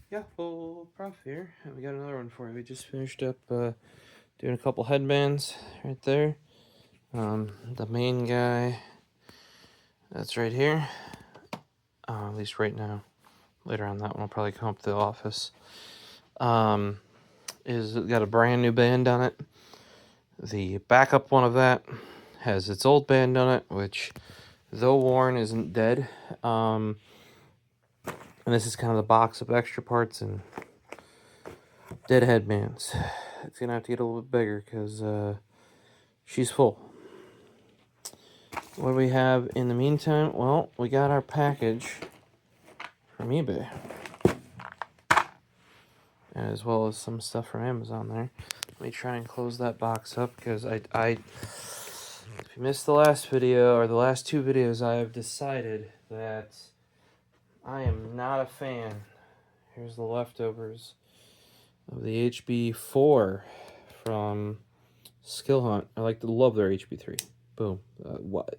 Yeah, well, Prof here, and we got another one for you. We just finished up doing a couple headbands right there. The main guy, that's right here. At least right now. Later on, that one will probably come up to the office. Is got a brand new band on it. The backup one of that has its old band on it, which, though worn, isn't dead. And this is kind of the box of extra parts and dead headbands. It's gonna have to get a little bit bigger because she's full. What do we have in the meantime? Well, we got our package from eBay, as well as some stuff from Amazon there. Let me try and close that box up because if you missed the last video or the last two videos, I have decided that I am not a fan. Here's the leftovers of the HB4 from Skill Hunt. I love their HB3. Boom. What?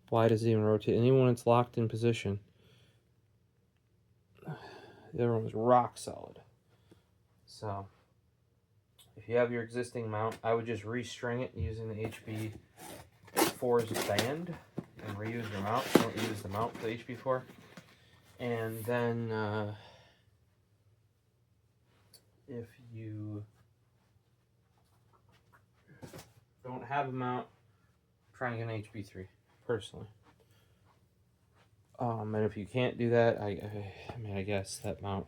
Why does it even rotate? And even when it's locked in position, the other one was rock solid. So, if you have your existing mount, I would just restring it using the HB4's band and reuse your mount. Don't use the mount for the HB4. And then, if you don't have a mount, try and get an HB3, personally. And if you can't do that, I mean, I guess that mount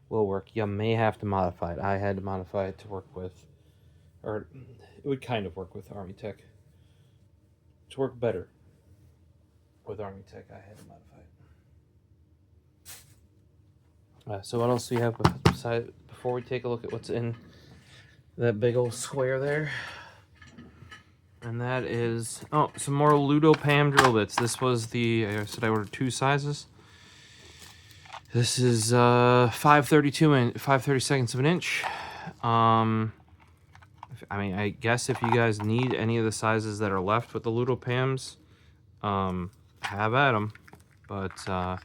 will work. You may have to modify it. I had to modify it to work with, or it would kind of work with Army Tech. To work better with Army Tech, I had to modify it. So what else do we have besides, before we take a look at what's in that big old square there? And that is, oh, some more Ludopam drill bits. This was I said I ordered two sizes. This is 5/32 and 5/32 of an inch. I mean, I guess if you guys need any of the sizes that are left with the Ludopams, have at them. But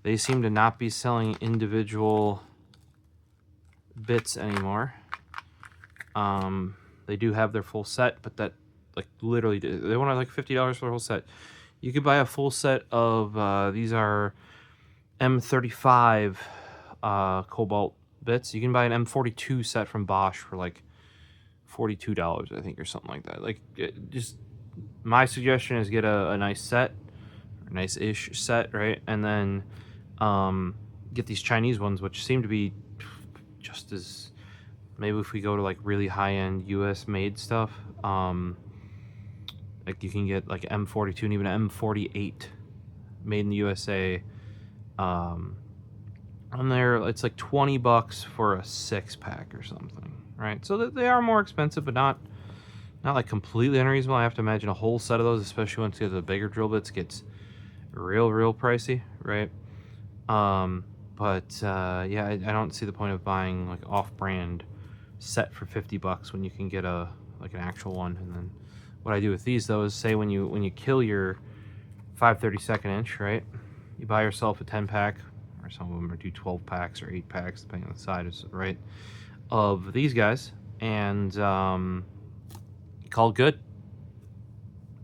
they seem to not be selling individual bits anymore. They do have their full set, but that, like, literally, they want like $50 for the whole set. You could buy a full set of, these are M35 Cobalt bits. You can buy an M42 set from Bosch for like $42, I think, or something like that. Like, just my suggestion is get a nice set, a nice-ish set, right? And then get these Chinese ones, which seem to be just as, maybe if we go to like really high-end US made stuff, like you can get like M42 and even an M48 made in the USA. On there, it's like $20 for a 6-pack or something, right? So they are more expensive, but not like completely unreasonable. I have to imagine a whole set of those, especially once you get the bigger drill bits, gets real pricey, right? Yeah, I don't see the point of buying like off-brand set for $50 when you can get an actual one. And then what I do with these though is, say when you kill your 5/32 inch, right? You buy yourself a 10-pack, or some of them do 12 packs or 8 packs, depending on the size, right? Of these guys, and call it good.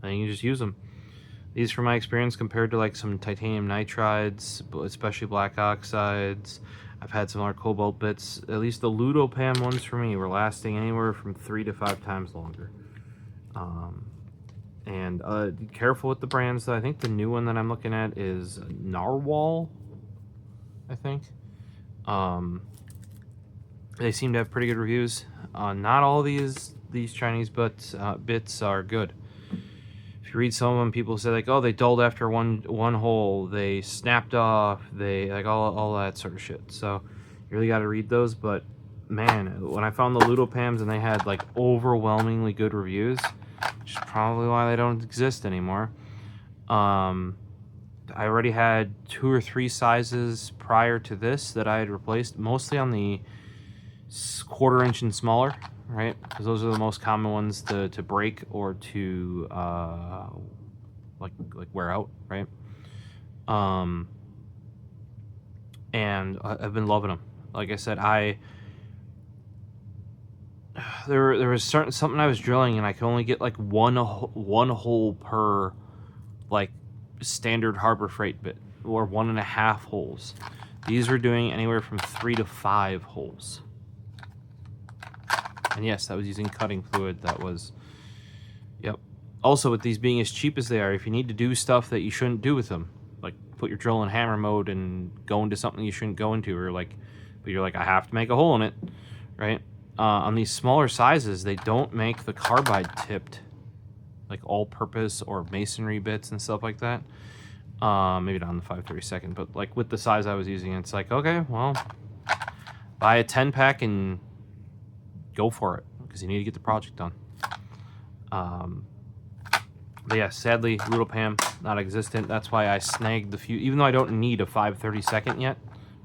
And you just use them. These, from my experience, compared to like some titanium nitrides, especially black oxides, I've had some other cobalt bits, at least the Ludopam ones for me were lasting anywhere from 3 to 5 times longer. And be careful with the brands though. I think the new one that I'm looking at is Narwhal, I think. They seem to have pretty good reviews. Not all these Chinese bits are good. If you read some of them, people say like, oh, they dulled after one hole, they snapped off, they like all that sort of shit. So you really got to read those. But man, when I found the Ludopams and they had like overwhelmingly good reviews, which is probably why they don't exist anymore. I already had 2 or 3 sizes prior to this that I had replaced, mostly on the 1/4 inch and smaller, right? Because those are the most common ones to break or to like wear out, right? And I've been loving them. Like I said, there was something I was drilling and I could only get like one hole per like standard Harbor Freight bit, or 1.5 holes. These were doing anywhere from 3 to 5 holes. And yes, that was using cutting fluid. That was, yep. Also, with these being as cheap as they are, if you need to do stuff that you shouldn't do with them, like put your drill in hammer mode and go into something you shouldn't go into, or like, but you're like, I have to make a hole in it, right? On these smaller sizes, they don't make the carbide tipped, like all-purpose or masonry bits and stuff like that. Maybe not on the 532nd, but like with the size I was using, it's like, okay, well, buy a 10-pack and go for it, because you need to get the project done. But yeah, sadly, Little Pam, not existent. That's why I snagged the few, even though I don't need a 532nd yet.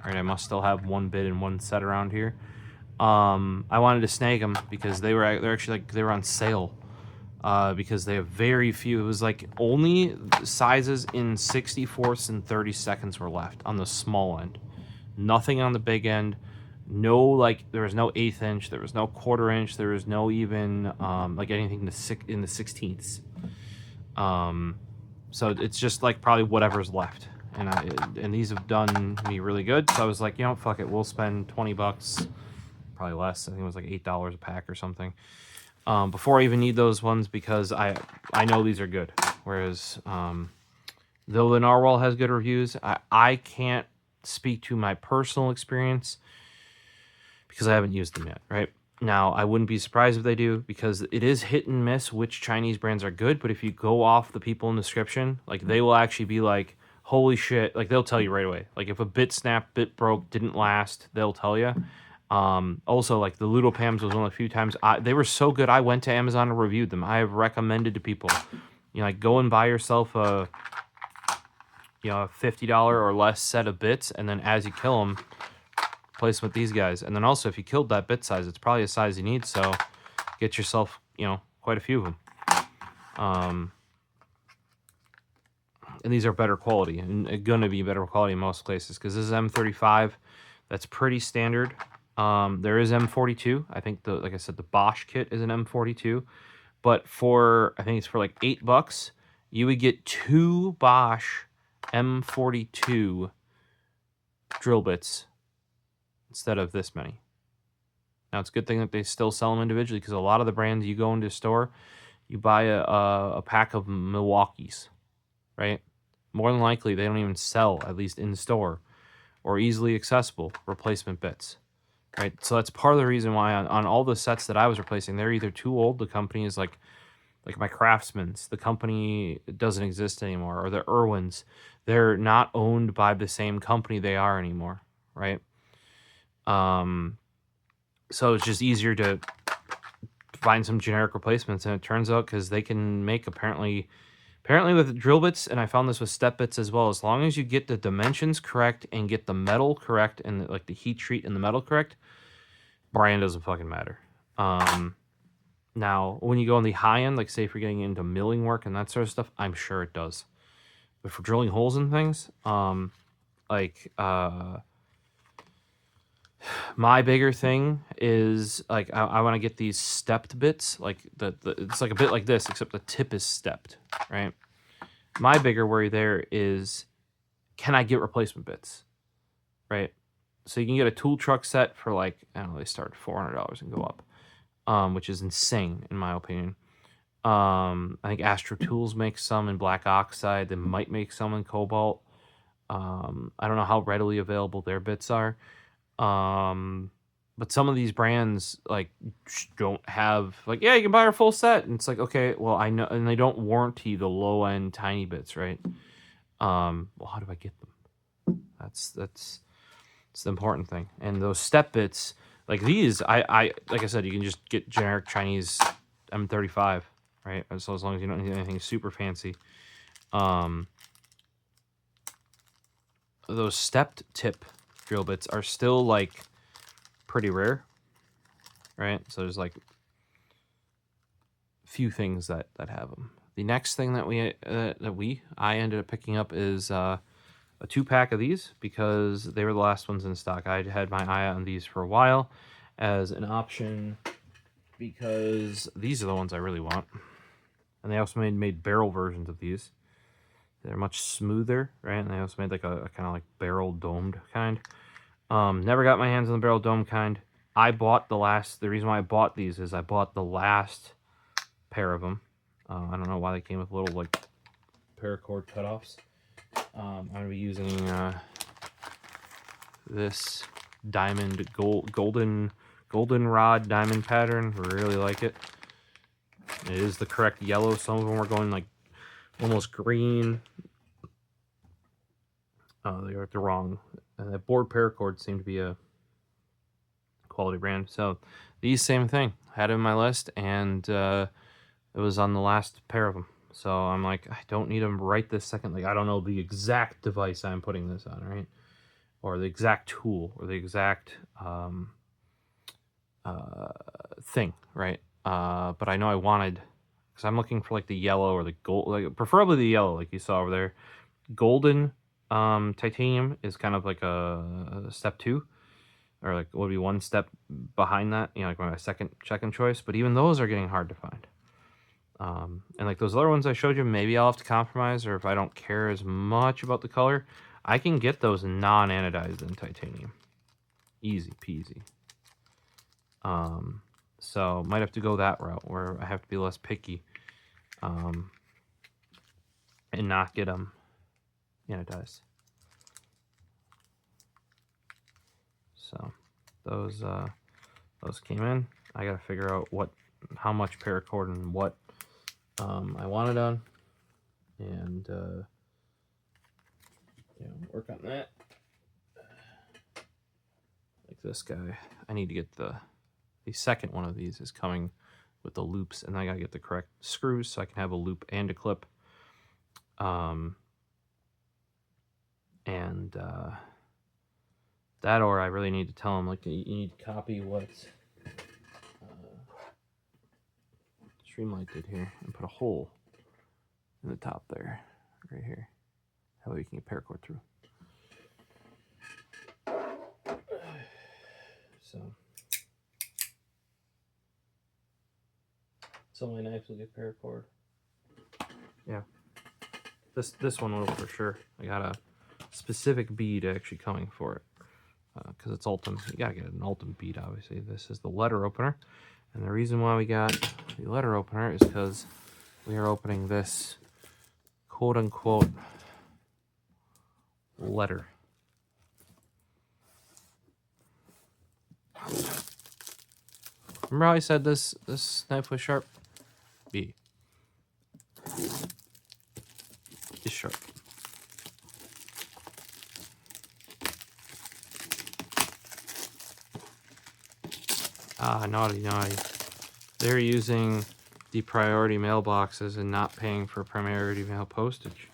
Right, I must still have one bit and one set around here. I wanted to snag them because they're actually like, they were on sale. Because they have very few. It was like only sizes in 64ths and 32nds were left on the small end. Nothing on the big end. No, like, there was no 1/8 inch, there was no 1/4 inch, there was no even like anything in the 16ths. So it's just like probably whatever's left. And these have done me really good. So I was like, you know, fuck it, we'll spend 20 bucks, probably less. I think it was like $8 a pack or something. Before I even need those ones, because I know these are good. Whereas, though the Narwhal has good reviews, I can't speak to my personal experience because I haven't used them yet, right? Now, I wouldn't be surprised if they do, because it is hit and miss which Chinese brands are good, but if you go off the people in the description, like, they will actually be like, holy shit, like, they'll tell you right away. Like, if a bit snapped, bit broke, didn't last, they'll tell you. Also, like, the Ludo Pams was one of the few times they were so good, I went to Amazon and reviewed them. I have recommended to people, you know, like, go and buy yourself a $50 or less set of bits, and then as you kill them, place them with these guys. And then also, if you killed that bit size, it's probably a size you need, so get yourself, quite a few of them. And these are better quality, and gonna be better quality in most places, because this is M35. That's pretty standard. There is M42. I think like I said, the Bosch kit is an M42, but I think it's for like $8, you would get 2 Bosch M42 drill bits instead of this many. Now, it's a good thing that they still sell them individually, because a lot of the brands you go into a store, you buy a pack of Milwaukees, right? More than likely, they don't even sell, at least in store, or easily accessible replacement bits, right? So that's part of the reason why on all the sets that I was replacing, they're either too old, the company is like my Craftsman's, the company doesn't exist anymore, or the Irwins, they're not owned by the same company they are anymore, right? So it's just easier to find some generic replacements, and it turns out, because they can make apparently with drill bits, and I found this with step bits as well, as long as you get the dimensions correct and get the metal correct and like the heat treat and the metal correct, brand doesn't fucking matter. Now, when you go on the high end, like say if you're getting into milling work and that sort of stuff, I'm sure it does. But for drilling holes and things, my bigger thing is, like, I want to get these stepped bits, like it's like a bit like this, except the tip is stepped, right? My bigger worry there is, can I get replacement bits, right? So you can get a tool truck set for like, I don't know, they start at $400 and go up, which is insane in my opinion. I think Astro Tools makes some in black oxide. They might make some in cobalt. I don't know how readily available their bits are. But some of these brands like don't have, like, yeah, you can buy our full set, and it's like, okay, well, I know, and they don't warranty the low end tiny bits, right? Well, how do I get them? That's the important thing. And those step bits, like these, I like I said, you can just get generic Chinese M35, right? So as long as you don't need anything super fancy. Those stepped tip drill bits are still like pretty rare, right? So there's like few things that have them. The next thing that I ended up picking up is a 2-pack of these because they were the last ones in stock. I had my eye on these for a while as an option because these are the ones I really want. And they also made barrel versions of these. They're much smoother, right? And they also made like a kind of like barrel domed kind. Never got my hands on the barrel dome kind. I bought the reason why I bought these is I bought the last pair of them. I don't know why they came with little like paracord cutoffs. I'm going to be using this diamond golden rod diamond pattern. Really like it. It is the correct yellow. Some of them were going like almost green. They were the wrong. That board paracord seemed to be a quality brand. So these, same thing. Had it in my list, and it was on the last pair of them. So I'm like, I don't need them right this second. Like, I don't know the exact device I'm putting this on, right? Or the exact tool, or the exact thing, right? But I know I wanted, because I'm looking for like the yellow or the gold, like preferably the yellow, like you saw over there. Golden titanium is kind of like a step 2, or like would be one step behind that, you know, like my second choice. But even those are getting hard to find. And like those other ones I showed you, maybe I'll have to compromise, or if I don't care as much about the color, I can get those non-anodized in titanium. Easy peasy. So might have to go that route where I have to be less picky, and not get them anodized. So those came in. I gotta figure out how much paracord and what I wanted on, and work on that. Like this guy, I need to get the second one of these is coming with the loops, and I gotta get the correct screws so I can have a loop and a clip. That, or I really need to tell them, like, you need to copy what Streamlight did here and put a hole in the top there, right here. That way you can get paracord through. So my knives will get paracord. Yeah. This one will for sure. I got a specific bead actually coming for it. Because it's Ultim. You gotta get an Ultim bead, obviously. This is the letter opener. And the reason why we got the letter opener is because we are opening this quote-unquote letter. Remember how I said this knife was sharp? B. It's sharp. Ah, naughty. They're using the priority mailboxes and not paying for priority mail postage.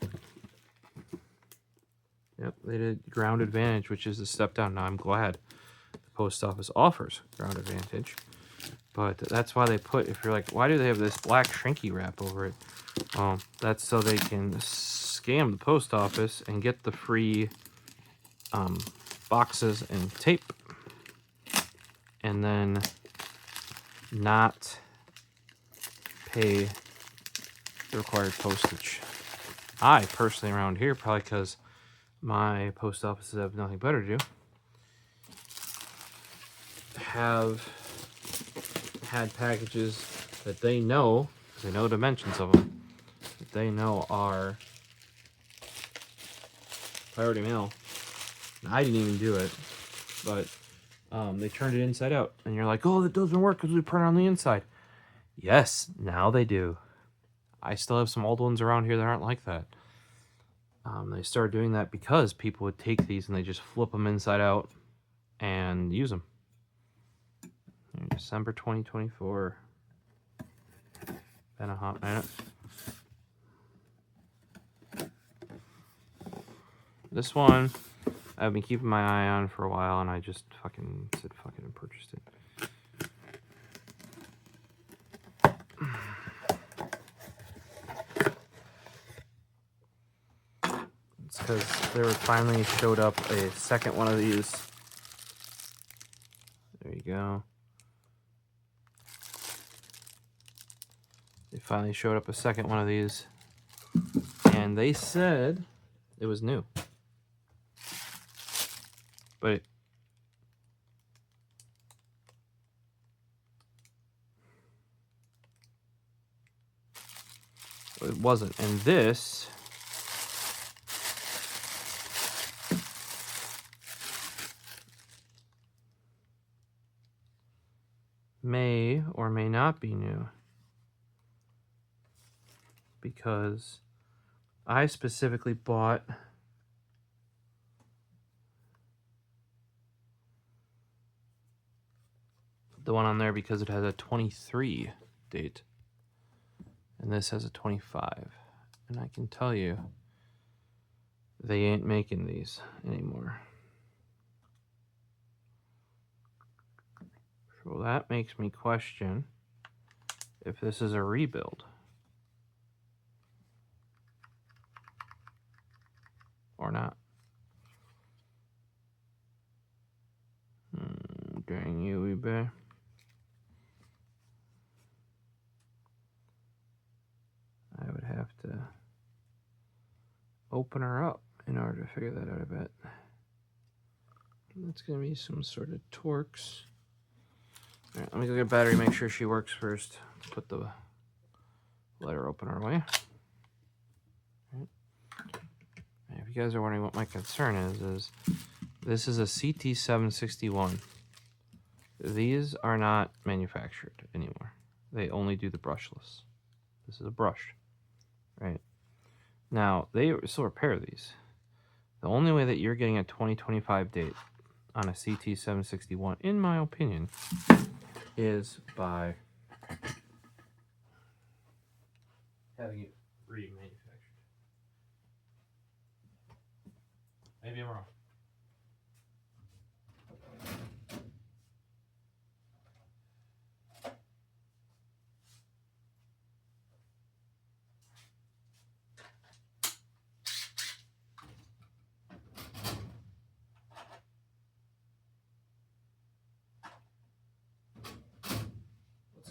Yep, they did Ground Advantage, which is a step down. Now I'm glad the post office offers Ground Advantage. But that's why they put, if you're like, why do they have this black shrinky wrap over it? That's so they can scam the post office and get the free boxes and tape. And then not pay the required postage. I personally around here, probably because my post offices have nothing better to do, have had packages that they know, because they know dimensions of them, that they know are priority mail. I didn't even do it, but they turned it inside out, and you're like, oh, that doesn't work because we print on the inside. Yes, now they do. I still have some old ones around here that aren't like that. They started doing that because people would take these and they just flip them inside out and use them. December 2024. Been a hot minute. This one I've been keeping my eye on for a while, and I just fucking said fuck it and purchased it. It's because there finally showed up a second one of these. There you go. They finally showed up a second one of these, and they said it was new. But it wasn't. And this may or may not be new, because I specifically bought the one on there because it has a 23 date, and this has a 25. And I can tell you, they ain't making these anymore. So that makes me question if this is a rebuild or not. Dang you, eBay. I would have to open her up in order to figure that out, I bet. That's going to be some sort of Torx. All right, let me go get battery, make sure she works first. Put the letter opener away. Right. If you guys are wondering what my concern is this is a CT761. These are not manufactured anymore. They only do the brushless. This is a brush, right? Now, they still repair these. The only way that you're getting a 2025 date on a CT761, in my opinion, is by having it remanufactured. Maybe I'm wrong.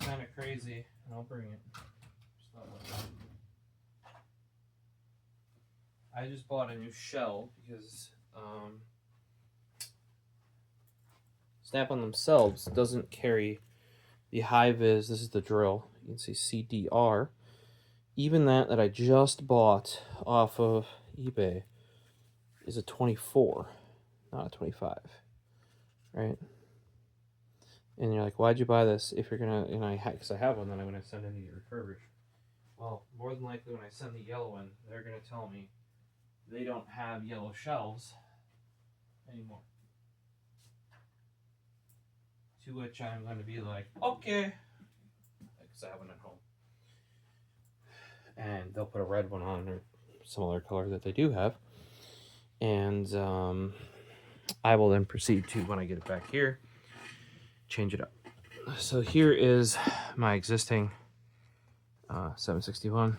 Kind of crazy, and I'll bring it. I just bought a new shell because Snap-on themselves doesn't carry the high-vis. This is the drill. You can see CDR. Even that I just bought off of eBay is a 24, not a 25, right? And you're like, why'd you buy this if you're gonna, because I have one that I'm gonna send in to get refurbished. Well, more than likely when I send the yellow one, they're gonna tell me they don't have yellow shelves anymore. To which I'm gonna be like, okay, because I have one at home. And they'll put a red one on or some other color that they do have. And I will then proceed to, when I get it back here, change it up. So here is my existing 761.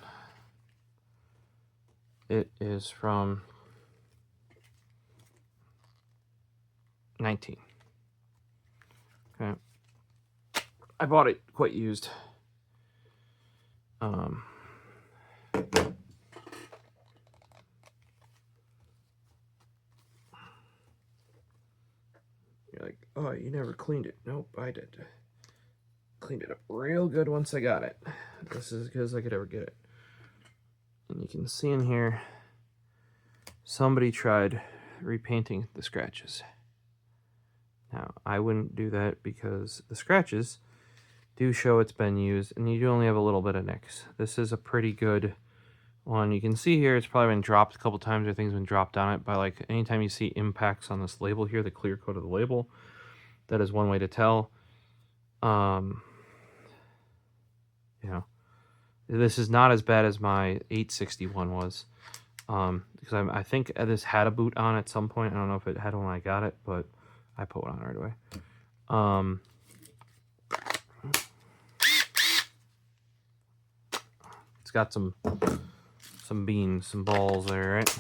It is from 19. Okay. I bought it quite used. You're like, oh, you never cleaned it. Nope, I did. Cleaned it up real good once I got it. This is as good as I could ever get it. And you can see in here, somebody tried repainting the scratches. Now, I wouldn't do that because the scratches do show it's been used, and you do only have a little bit of nicks. This is a pretty good one. You can see here it's probably been dropped a couple times, or things been dropped on it. By like anytime you see impacts on this label here, the clear coat of the label, that is one way to tell. You know, this is not as bad as my 861 was, because I think this had a boot on at some point. I don't know if it had when I got it, but I put one on right away. It's got some beans, some balls there, right?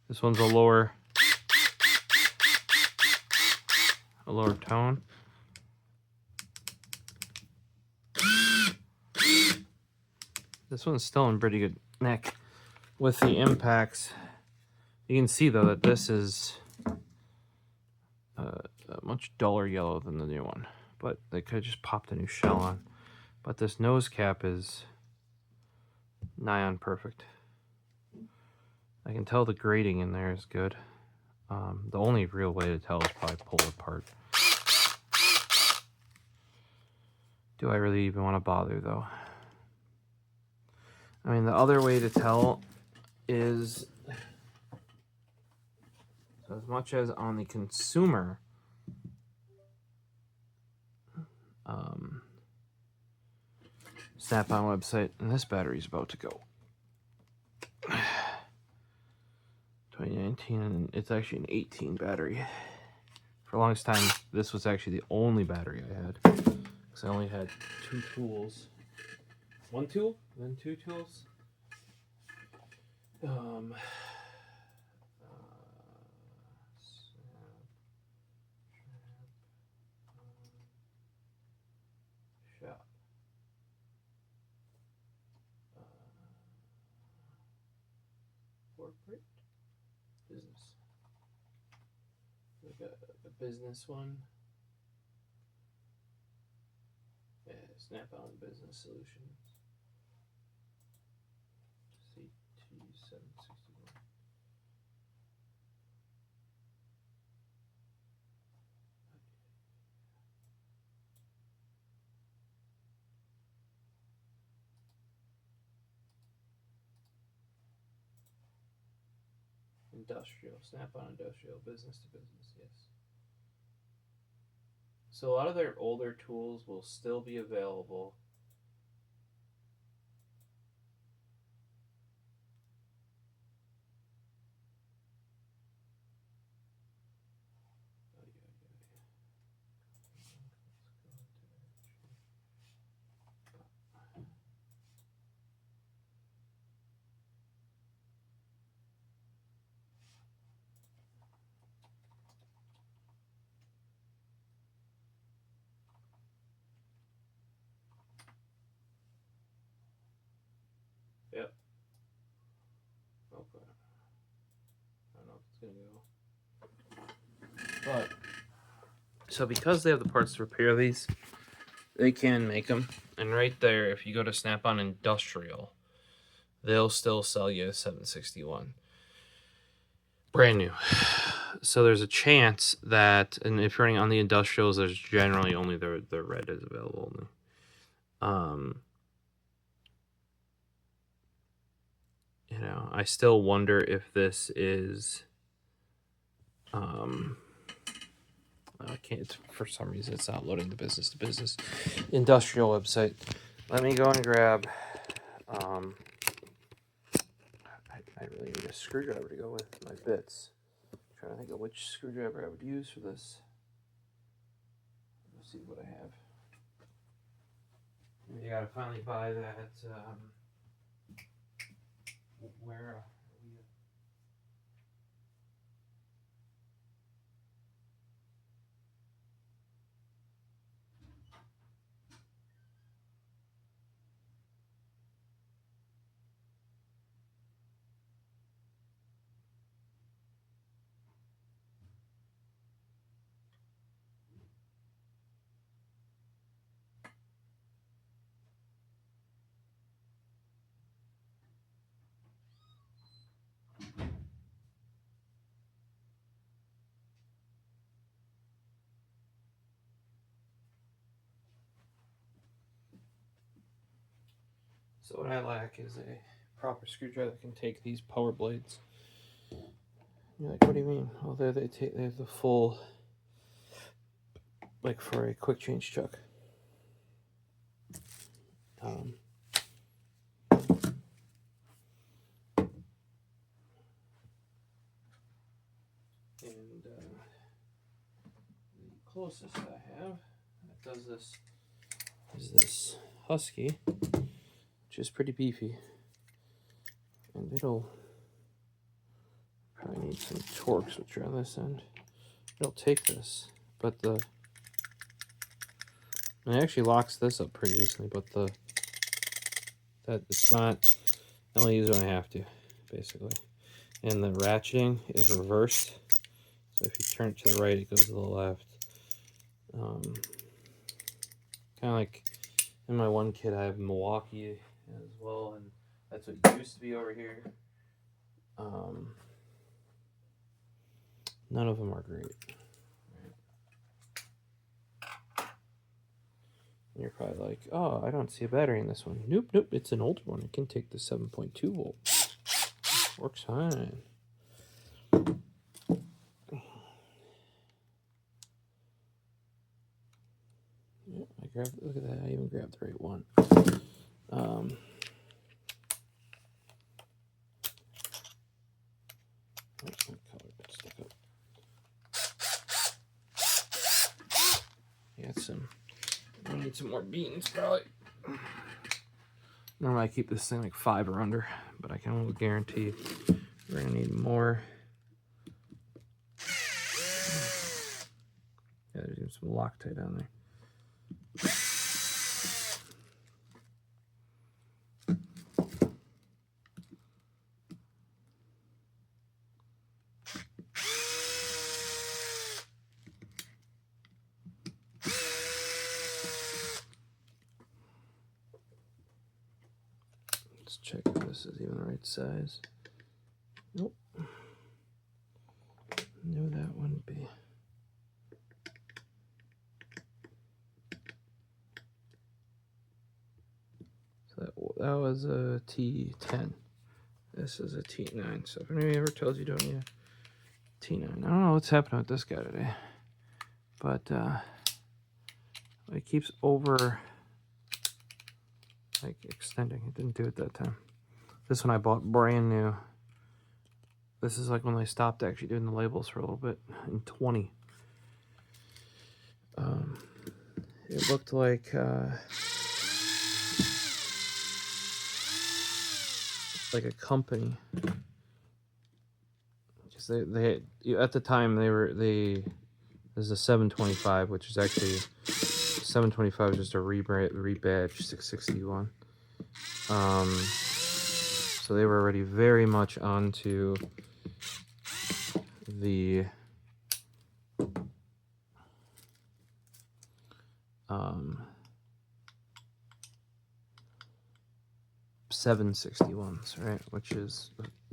This one's a lower tone. This one's still in pretty good nick with the impacts. You can see though that this is a much duller yellow than the new one, but they could just pop the new shell on. But this nose cap is nigh on perfect. I can tell the grading in there is good. The only real way to tell is probably pull it apart. Do I really even want to bother though? I mean, the other way to tell is, so as much as on the consumer Snap-on website, and this battery's about to go. 2019, and it's actually an 18 battery. For the longest time, this was actually the only battery I had, because I only had 2 tools. 1 tool, then 2 tools. Shop. Corporate. Business. Like a business one. Yeah, Snap-on Business Solutions. CTS761. Industrial, Snap-on Industrial, business to business, yes. So a lot of their older tools will still be available. Yep. Okay. I don't know if it's gonna go. But so because they have the parts to repair these, they can make them. And right there, if you go to Snap-on Industrial, they'll still sell you a 761. Brand new. So there's a chance that, and if you're running on the industrials, there's generally only the red is available. You know, I still wonder if this is I can't, for some reason it's not loading the business to business industrial website. Let me go and grab I really need a screwdriver to go with my bits. I'm trying to think of which screwdriver I would use for this. Let's see what I have. You gotta finally buy that where So what I lack is a proper screwdriver that can take these power blades. You're like, what do you mean? Well, they have the full, like for a quick change chuck. And the closest I have that does this is this Husky, which is pretty beefy, and it'll probably need some torque switcher on this end. It'll take this, but it actually locks this up pretty easily, but that it's not. I only use it when I have to, basically. And the ratcheting is reversed, so if you turn it to the right, it goes to the left. Kind of like in my one kit, I have Milwaukee as well, and that's what it used to be over here. None of them are great. And you're probably like, oh, I don't see a battery in this one. Nope, nope, it's an older one. It can take the 7.2 volt. Works fine. Yeah, I grabbed, look at that, I even grabbed the right one. I need some more beans, probably. Normally I keep this thing like 5 or under, but I can almost guarantee we're gonna need more. Yeah, there's even some Loctite on there. Let's check if this is even the right size. Nope. No, that wouldn't be. So that was a T10. This is a T9. So if anybody ever tells you don't need a T9, I don't know what's happening with this guy today, but it keeps extending. It didn't do it that time. This one I bought brand new. This is like when they stopped actually doing the labels for a little bit in 20. It looked like a company, because they at the time this is a 725, which is actually 725 is just a rebadge 661. So they were already very much onto the 761s, right? Which is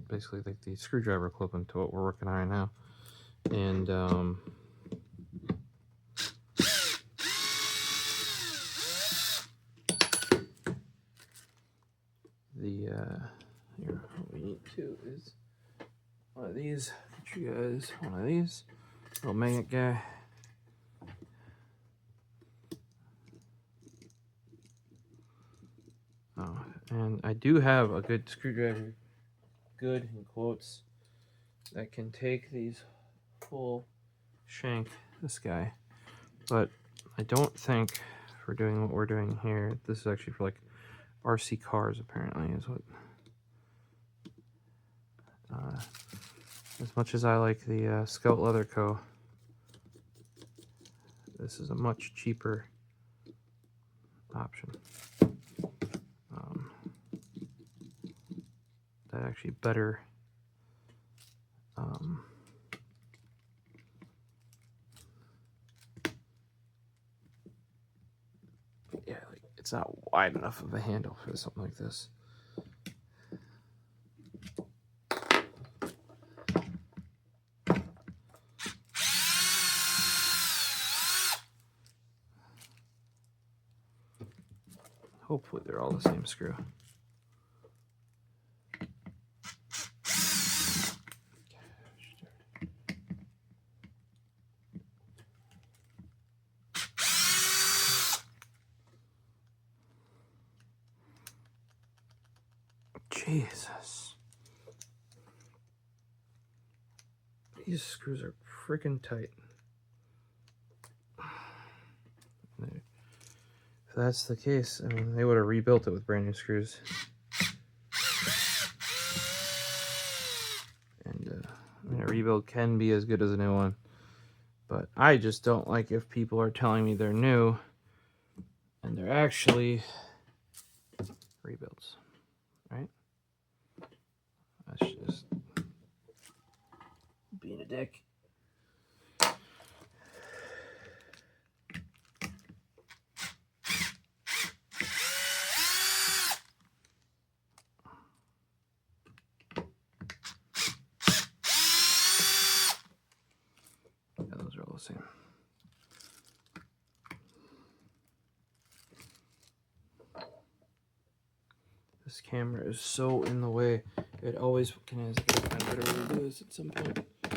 basically like the screwdriver equivalent to what we're working on right now. And here, what we need to is one of these. Get you guys one of these. Little magnet guy. Oh, and I do have a good screwdriver, good in quotes, that can take these full shank, this guy. But I don't think for doing what we're doing here, this is actually for like RC cars apparently is what. As much as I like the Scout Leather Co., this is a much cheaper option. That actually better yeah, like it's not wide enough of a handle for something like this. Hopefully they're all the same screw. Jesus. These screws are freaking tight. If that's the case, I mean, they would have rebuilt it with brand new screws. And I rebuild can be as good as a new one. But I just don't like if people are telling me they're new and they're actually rebuilds, right? That's just being a dick. Yeah, those are all the same. This camera is so in the way. It always can have to literally do this at some point. I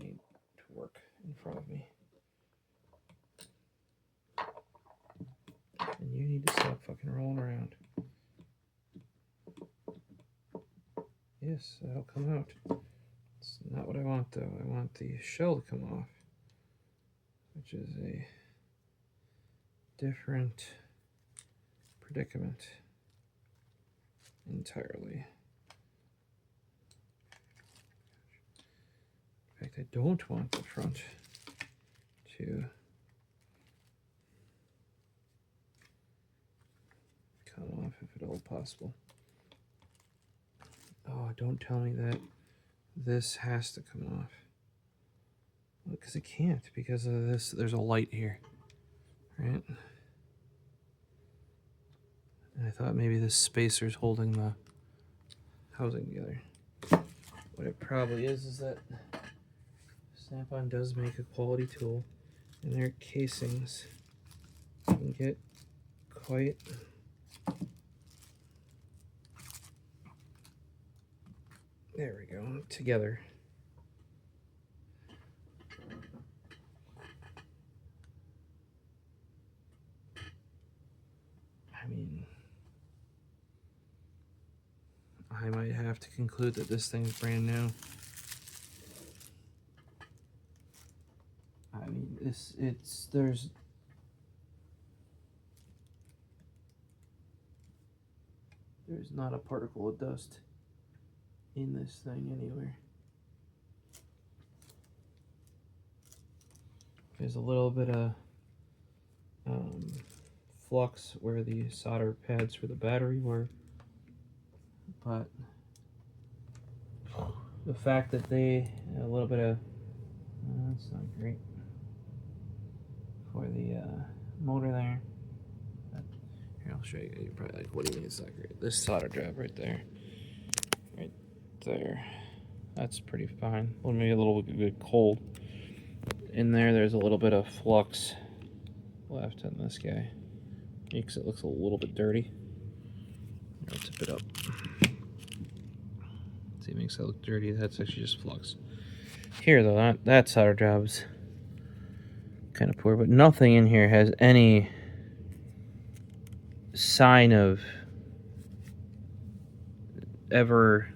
need to work in front of me. And you need to stop fucking rolling around. Yes, that'll come out. It's not what I want though. I want the shell to come off, which is a different predicament entirely. In fact, I don't want the front to come off if at all possible. Oh, don't tell me that this has to come off. Well, because it can't, because of this. There's a light here, right? And I thought maybe this spacer's holding the housing together. What it probably is that Snap-on does make a quality tool, and their casings can get quite there we go, together. I mean, I might have to conclude that this thing's brand new. I mean, there's not a particle of dust in this thing anywhere. There's a little bit of flux where the solder pads for the battery were, but the fact that they a little bit of that's not great for the motor there. But here, I'll show you. You're probably like, what do you mean it's not great? This solder job right there, that's pretty fine. Well, maybe a little bit cold in there. There's a little bit of flux left on this guy. Makes it looks a little bit dirty. I'll tip it up. See, it makes it look dirty. That's actually just flux. Here though, that solder job's kind of poor, but nothing in here has any sign of ever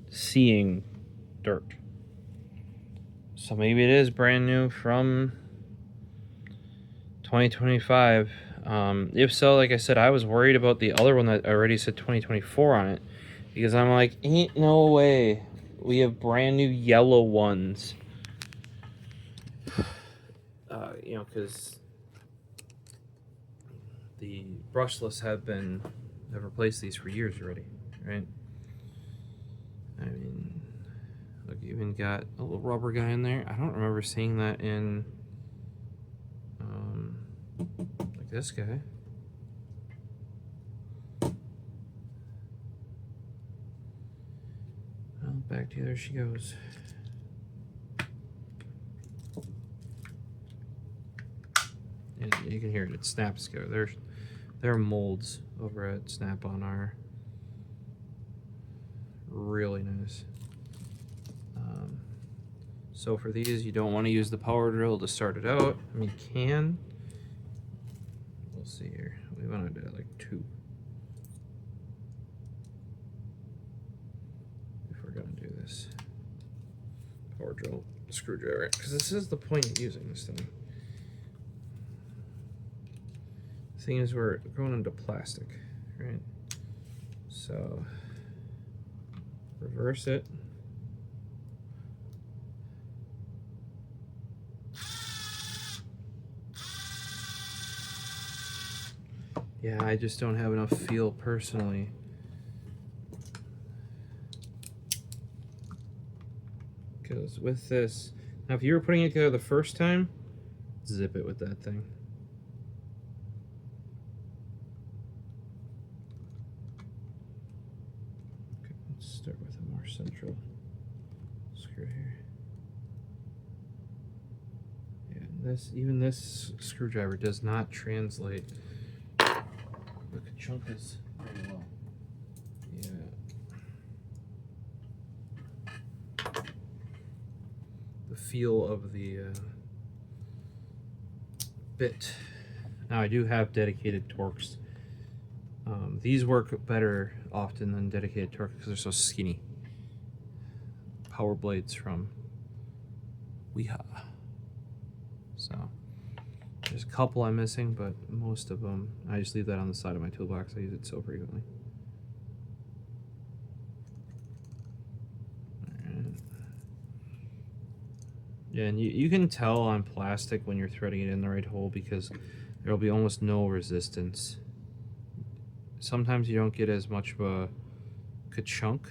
seeing dirt. So maybe it is brand new from 2025. If so, like I said, I was worried about the other one that already said 2024 on it, because I'm like, ain't no way we have brand new yellow ones. You know, because the brushless have replaced these for years already, right? I mean, look, you even got a little rubber guy in there. I don't remember seeing that in like this guy. Well, back to there she goes. And you can hear it. It snaps together. Their molds over at Snap-on are really nice. So for these, you don't want to use the power drill to start it out. I mean, you can. We'll see here. We want to do like 2. If we're going to do this. Power drill, screwdriver. Because this is the point of using this thing. The thing is, we're going into plastic, right? So reverse it. Yeah, I just don't have enough feel personally. Because with this, now if you were putting it together the first time, zip it with that thing. Okay, let's start with a more central screw here. Yeah, even this screwdriver does not translate the chunkus very well. Yeah. The feel of the bit. Now I do have dedicated Torx. These work better often than dedicated Torx because they're so skinny. Power blades from Weha. So there's a couple I'm missing, but most of them I just leave that on the side of my toolbox. I use it so frequently. Yeah, and you can tell on plastic when you're threading it in the right hole because there'll be almost no resistance. Sometimes you don't get as much of a ka-chunk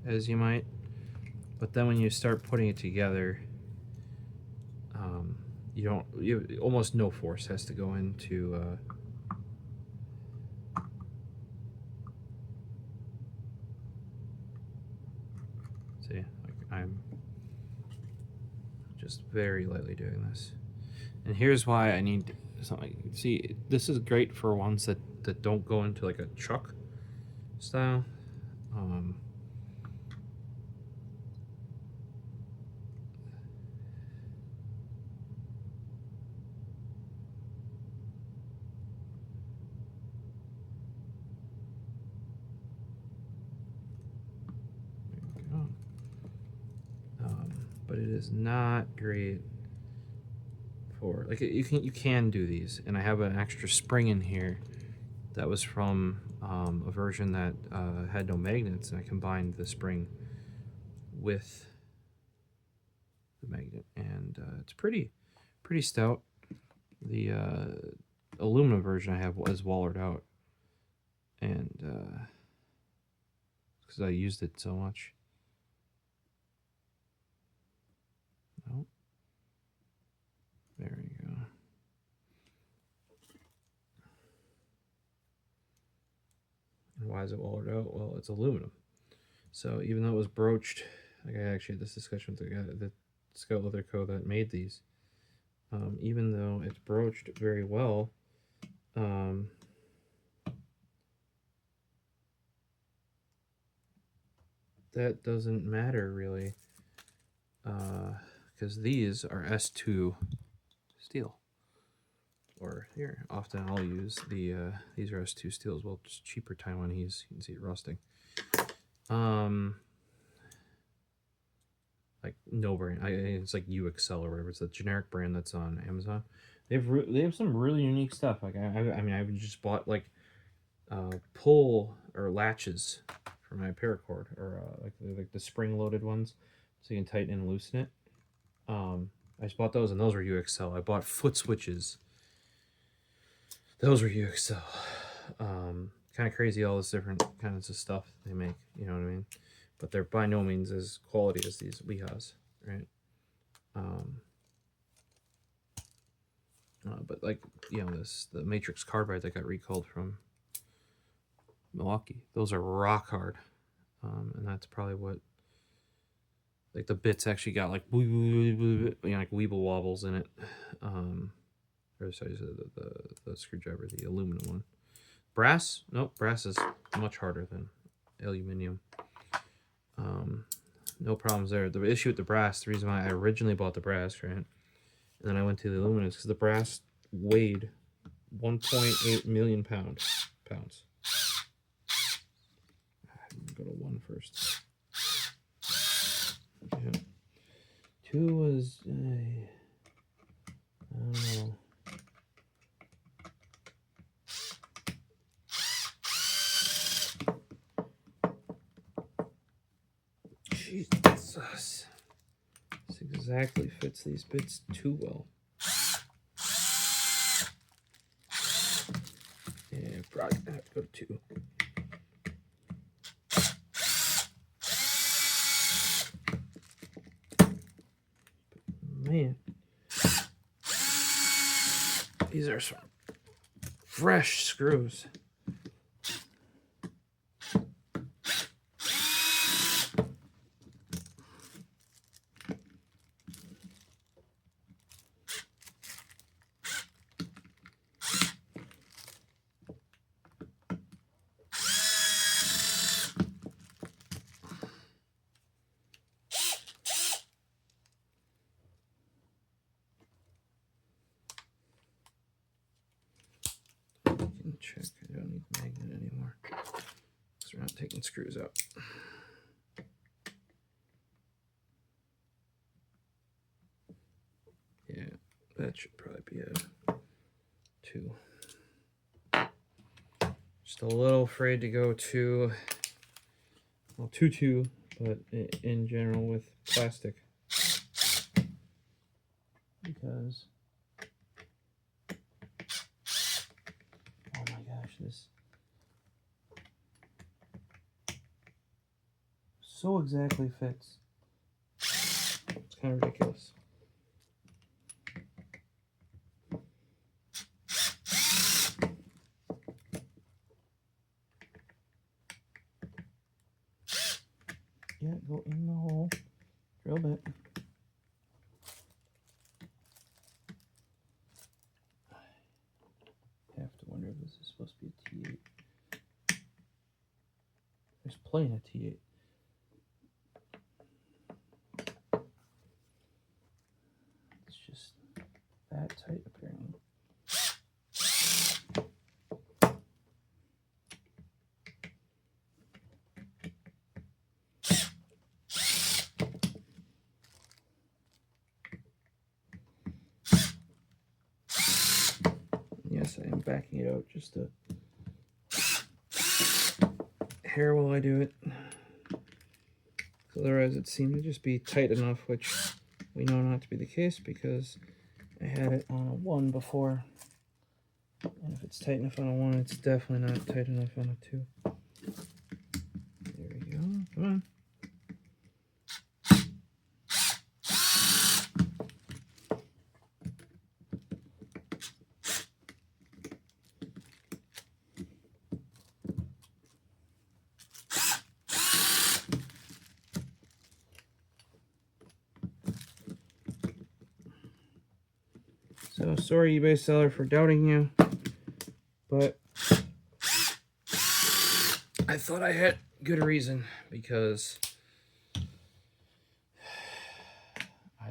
as you might, but then when you start putting it together, almost no force has to go into see, like I'm just very lightly doing this. And here's why I need something. See, this is great for ones that don't go into like a chuck style. But it is not great for like you can do these, and I have an extra spring in here that was from a version that had no magnets, and I combined the spring with the magnet, and it's pretty stout. The aluminum version I have was wallered out, and because I used it so much. Nope. There we go. And why is it wallered out? Well, it's aluminum. So even though it was broached, like I actually had this discussion with the guy, the Scout Leather Co. that made these. Even though it's broached very well, that doesn't matter really, because these are S2 steel. Or here, often I'll use the these are S2 steel as well, just cheaper Taiwanese. You can see it rusting. Like no brand, it's like UXL or whatever. It's a generic brand that's on Amazon. They have some really unique stuff. Like I mean I've just bought like pull or latches for my paracord, or like the spring loaded ones, so you can tighten and loosen it. I just bought those, and those were UXL. I bought foot switches. Those were UXL. Kind of crazy, all this different kinds of stuff they make. You know what I mean? But they're by no means as quality as these Wehas, right? But like, you know, the Matrix carbide that got recalled from Milwaukee, those are rock hard, and that's probably what, like, the bits actually got like, you know, like weeble wobbles in it. Or sorry, the screwdriver, the aluminum one. Brass, nope, brass is much harder than aluminum. No problems there. The issue with the brass, the reason why I originally bought the brass, right, and then I went to the aluminum, is because the brass weighed 1.8 million pounds. I'm gonna go to 1 first. Yeah. 2 was, I don't know. Jesus. This exactly fits these bits too well. Yeah, probably gonna have to go to 2. Man, these are some fresh screws. Check, I don't need the magnet anymore because we're not taking screws out. Yeah, that should probably be a 2. Just a little afraid to go to, well, 2, but in general with plastic, because oh my gosh, this so exactly fits. It's kind of ridiculous. Yeah, go in the hole, drill bit. I have to wonder if this is supposed to be a T8. There's plenty of T8. It's just that tight apparently. Yes, I am backing it out just a hair while I do it. Otherwise it seemed to just be tight enough, which we know not to be the case because I had it on a 1 before. And if it's tight enough on a 1, it's definitely not tight enough on a 2. There we go. Come on. So sorry, eBay seller, for doubting you, but I thought I had good reason because I,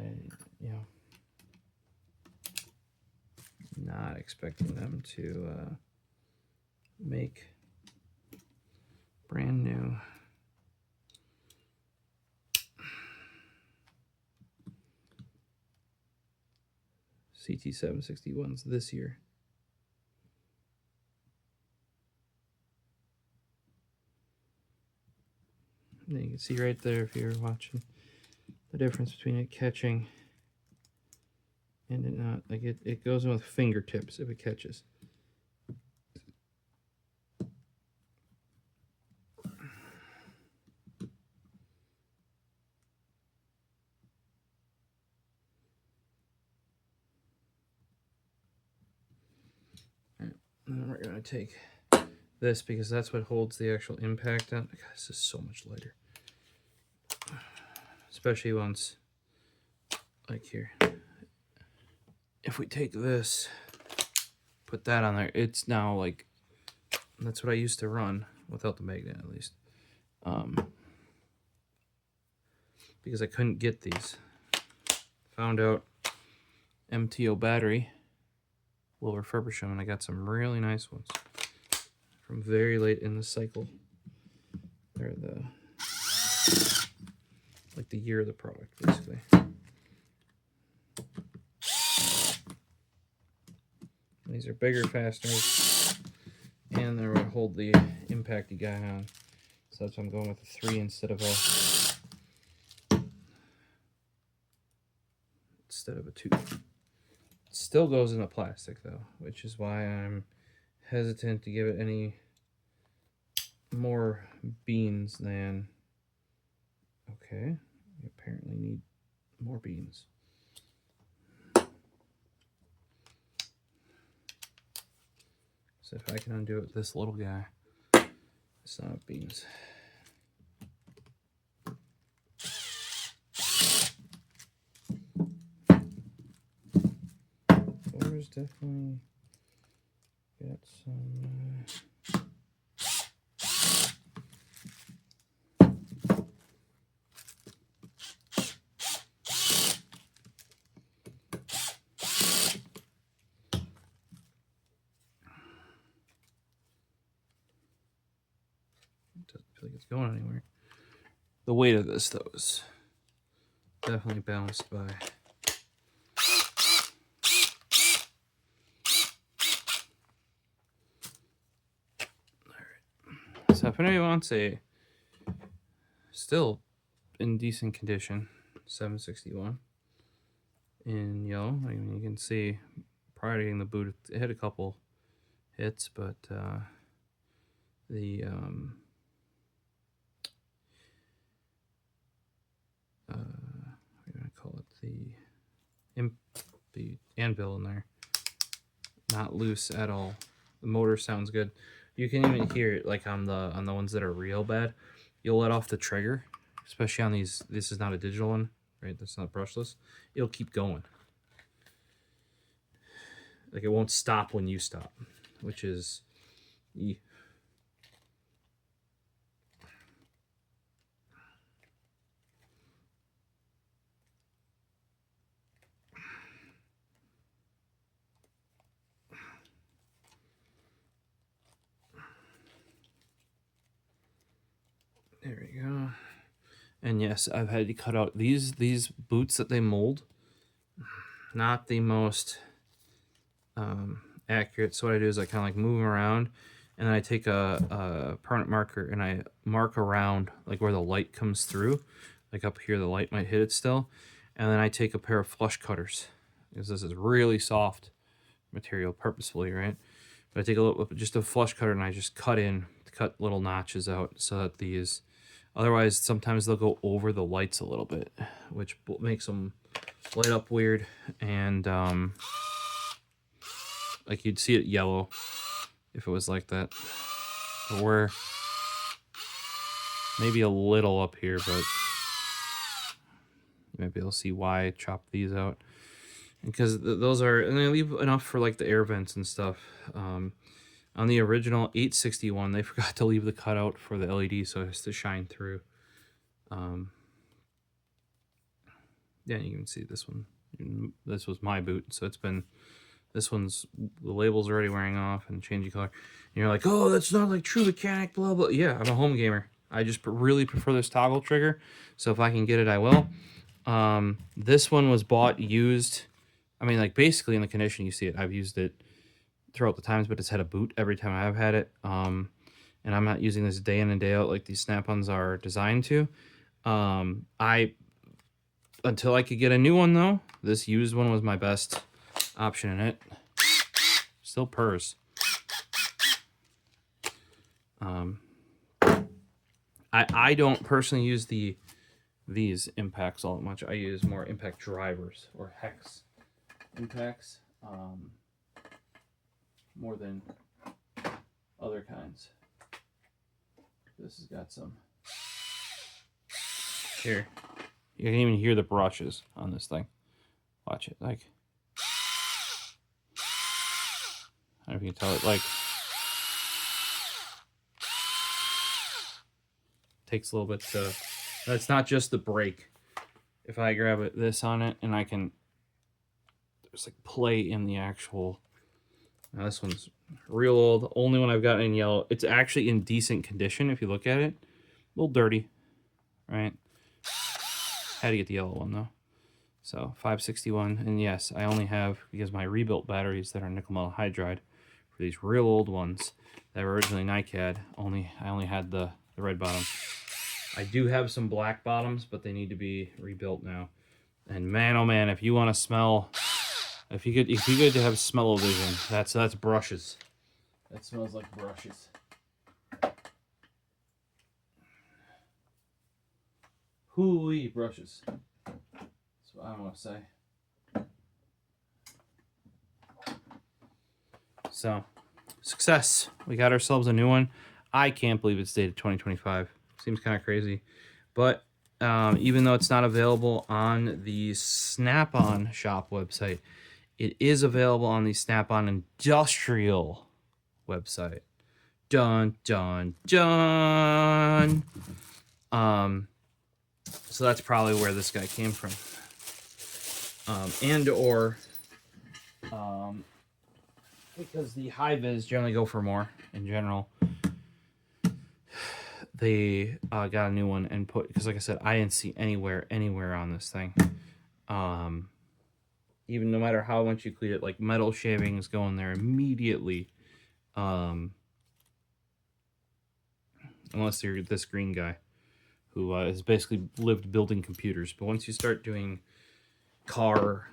not expecting them to make brand new CT761s this year. And you can see right there, if you're watching, the difference between it catching and it not. Like it goes in with fingertips if it catches. And then we're going to take this because that's what holds the actual impact on. God, this is so much lighter. Especially once, like here. If we take this, put that on there, it's now like, that's what I used to run without the magnet at least. Because I couldn't get these. Found out MTO battery will refurbish them, and I got some really nice ones from very late in the cycle. They're like the year of the product, basically. These are bigger fasteners, and they're what hold the impacty guy on. So that's why I'm going with a 3 instead of a instead of a tooth. It still goes in the plastic though, which is why I'm hesitant to give it any more beans than... Okay, we apparently need more beans. So if I can undo it with this little guy, it's not beans. There's definitely got some... Doesn't feel like it's going anywhere. The weight of this, though, is definitely balanced by... Alright. So if anybody wants a still in decent condition 761 in yellow, I mean, you can see prior to getting the boot, it had a couple hits, but the what do you want to call it, the anvil in there, not loose at all. The motor sounds good. You can even hear it, like on the ones that are real bad. You'll let off the trigger, especially on these. This is not a digital one, right? That's not brushless. It'll keep going. Like it won't stop when you stop, which is... There we go. And yes, I've had to cut out these boots that they mold. Not the most accurate. So what I do is I kind of like move them around, and then I take a permanent marker and I mark around like where the light comes through. Like up here, the light might hit it still. And then I take a pair of flush cutters, because this is really soft material purposefully, right? But I take just a flush cutter and I just cut little notches out so that these... Otherwise, sometimes they'll go over the lights a little bit, which makes them light up weird. And like you'd see it yellow if it was like that. But we're maybe a little up here, but maybe you'll see why I chopped these out. Because those are, and they leave enough for like the air vents and stuff. On the original 861, they forgot to leave the cutout for the LED, so it has to shine through. Yeah, you can see this one. This was my boot, so it's been... This one's... The label's already wearing off and changing color. And you're like, oh, that's not like true mechanic, blah, blah. Yeah, I'm a home gamer. I just really prefer this toggle trigger, so if I can get it, I will. This one was bought used. I mean, like, basically in the condition you see it. I've used it throughout the times, but it's had a boot every time I've had it. And I'm not using this day in and day out like these snap-ons are designed to. Until I could get a new one, though, this used one was my best option in it. Still purrs. I don't personally use these impacts all that much. I use more impact drivers or hex impacts. More than other kinds. This has got some... Here. You can even hear the brushes on this thing. Watch it, like... I don't know if you can tell it, like... Takes a little bit to... That's not just the brake. If I grab this on it, and I can... There's like play in the actual... Now this one's real old. The only one I've got in yellow. It's actually in decent condition if you look at it. A little dirty, right? Had to get the yellow one though. So 561, and yes, I only have, because my rebuilt batteries that are nickel metal hydride for these real old ones that were originally NiCad. I only had the red bottom. I do have some black bottoms, but they need to be rebuilt now. And man, oh man, if you want to smell, if you could have smell-o-vision, that's brushes. That smells like brushes. Hooey brushes. That's what I want to say. So, success. We got ourselves a new one. I can't believe it's dated 2025. Seems kind of crazy. But even though it's not available on the Snap-on shop website, it is available on the Snap-on Industrial website. Dun, dun, dun. So that's probably where this guy came from. Because the high-vis generally go for more in general. They got a new one and put, because like I said, I didn't see anywhere on this thing. Even no matter how much you clean it, like metal shavings go in there immediately. Unless you're this green guy who has basically lived building computers. But once you start doing car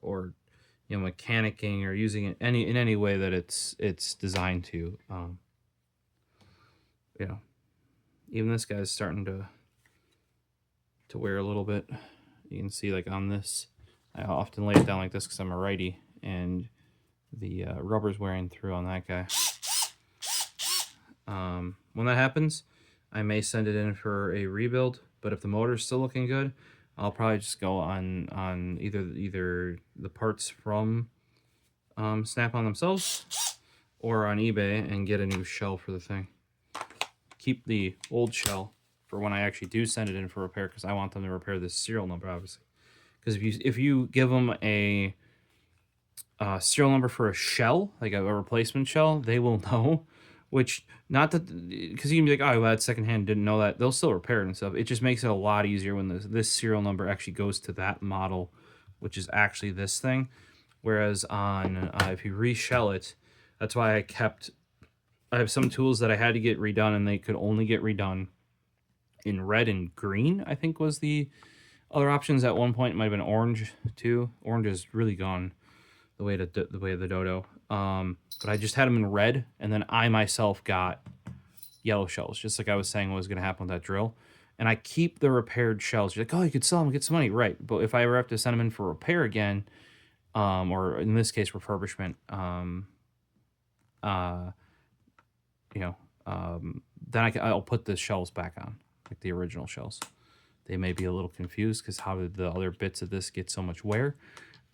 or mechanicking or using it in any way that it's designed to, even this guy's starting to wear a little bit. You can see like on this, I often lay it down like this because I'm a righty, and the rubber's wearing through on that guy. When that happens, I may send it in for a rebuild, but if the motor's still looking good, I'll probably just go on either the parts from Snap-on themselves or on eBay and get a new shell for the thing. Keep the old shell for when I actually do send it in for repair, because I want them to repair this serial number, obviously. Because if you give them a serial number for a shell, like a replacement shell, they will know. Which, not that, because you can be like, oh, well, that's secondhand, didn't know that. They'll still repair it and stuff. It just makes it a lot easier when this serial number actually goes to that model, which is actually this thing. Whereas on, if you reshell it, that's why I have some tools that I had to get redone, and they could only get redone in red and green, I think was the other options. At one point, it might have been orange too. Orange is really gone the way of the Dodo. But I just had them in red, and then I myself got yellow shells, just like I was saying was going to happen with that drill. And I keep the repaired shells. You're like, oh, you could sell them, get some money, right? But if I ever have to send them in for repair again, or in this case refurbishment, then I'll put the shells back on, like the original shells. They may be a little confused because how did the other bits of this get so much wear?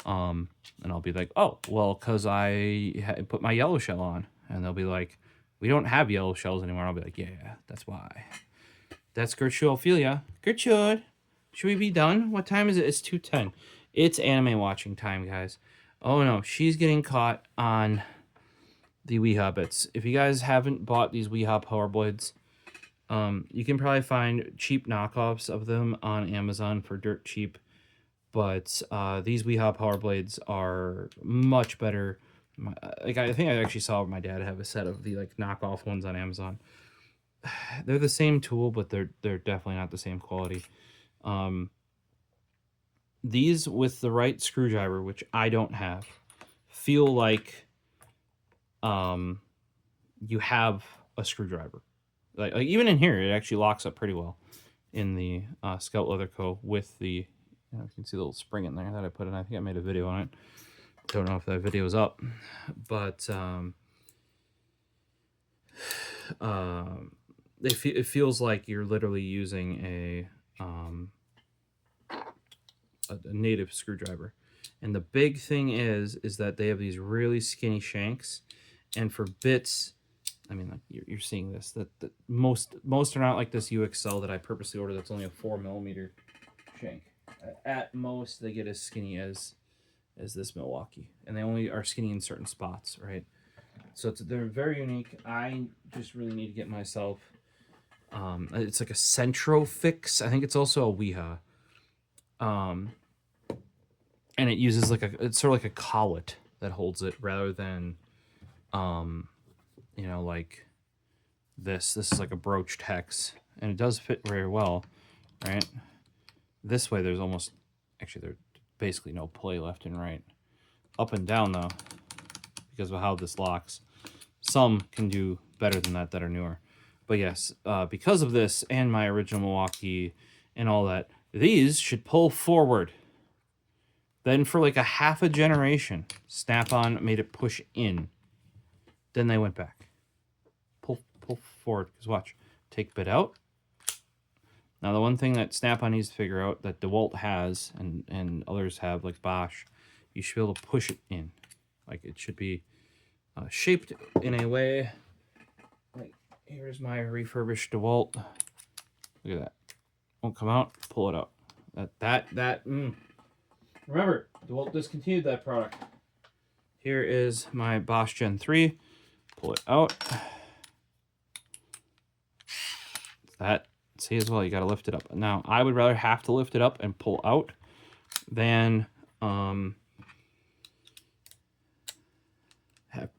And I'll be like, oh, well, because I put my yellow shell on. And they'll be like, we don't have yellow shells anymore. And I'll be like, yeah, that's why. That's Gertrude Ophelia. Gertrude, should we be done? What time is it? It's 2:10. It's anime watching time, guys. Oh, no, she's getting caught on the Weeha bits. If you guys haven't bought these Weeha power blades, you can probably find cheap knockoffs of them on Amazon for dirt cheap. But these Weeha power blades are much better. Like, I think I actually saw my dad have a set of the like knockoff ones on Amazon. They're the same tool, but they're definitely not the same quality. These with the right screwdriver, which I don't have, feel like you have a screwdriver. Like even in here, it actually locks up pretty well in the Scout Leather Co. with the, you can see the little spring in there that I put in. I think I made a video on it. Don't know if that video is up, but it feels like you're literally using a native screwdriver. And the big thing is that they have these really skinny shanks, and for bits, I mean, like you're seeing this, that most are not like this UXL that I purposely ordered. That's only a 4mm shank. At most, they get as skinny as this Milwaukee, and they only are skinny in certain spots, right? So they're very unique. I just really need to get myself. It's like a Centro Fix. I think it's also a Weeha. And it uses it's sort of like a collet that holds it rather than, like this. This is like a broached hex, and it does fit very well, right? This way, there's almost, actually, there's basically no play left and right. Up and down, though, because of how this locks. Some can do better than that are newer. But yes, because of this and my original Milwaukee and all that, these should pull forward. Then for like a half a generation, Snap-on made it push in. Then they went back. Pull forward. Because watch, take bit out. Now the one thing that Snap-on needs to figure out that Dewalt has and others have, like Bosch, you should be able to push it in. Like it should be shaped in a way. Like here's my refurbished Dewalt. Look at that. Won't come out. Pull it out. Remember, Dewalt discontinued that product. Here is my Bosch Gen 3. Pull it out. That, see as well, you got to lift it up. Now, I would rather have to lift it up and pull out than have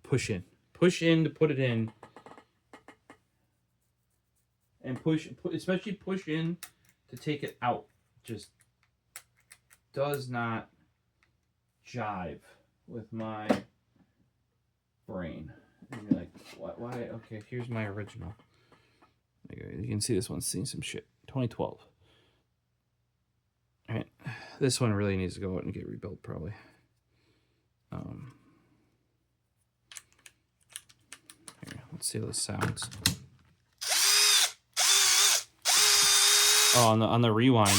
push in. Push in to put it in. And especially push in to take it out. Just does not jive with my brain. And you're like, why? Okay, here's my original. You can see this one's seen some shit. 2012. All right, this one really needs to go out and get rebuilt probably. Here, let's see how this sounds. Oh, on the rewind.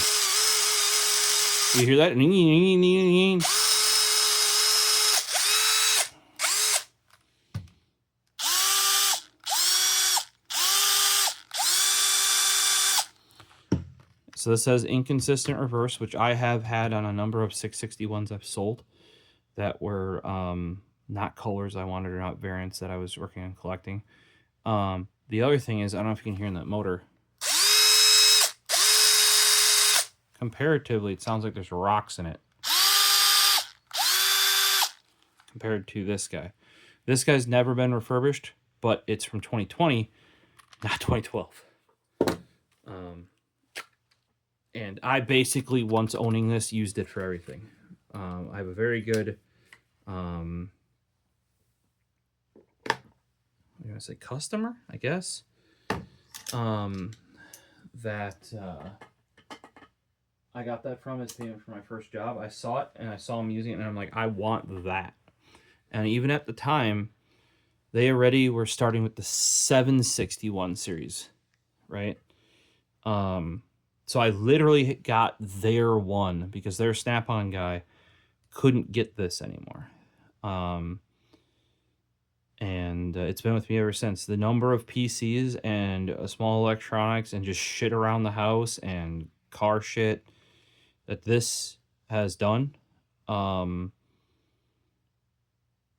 You hear that? So this says inconsistent reverse, which I have had on a number of 661s I've sold that were not colors I wanted or not variants that I was working on collecting. The other thing is, I don't know if you can hear in that motor. Comparatively, it sounds like there's rocks in it. Compared to this guy. This guy's never been refurbished, but it's from 2020, not 2012. And I basically, once owning this, used it for everything. I have a very good, I'm going to say customer, I guess, that I got that from as payment for my first job. I saw it, and I saw him using it, and I'm like, I want that. And even at the time, they already were starting with the 761 series, right? So I literally got their one because their Snap-on guy couldn't get this anymore. And it's been with me ever since. The number of PCs and small electronics and just shit around the house and car shit that this has done.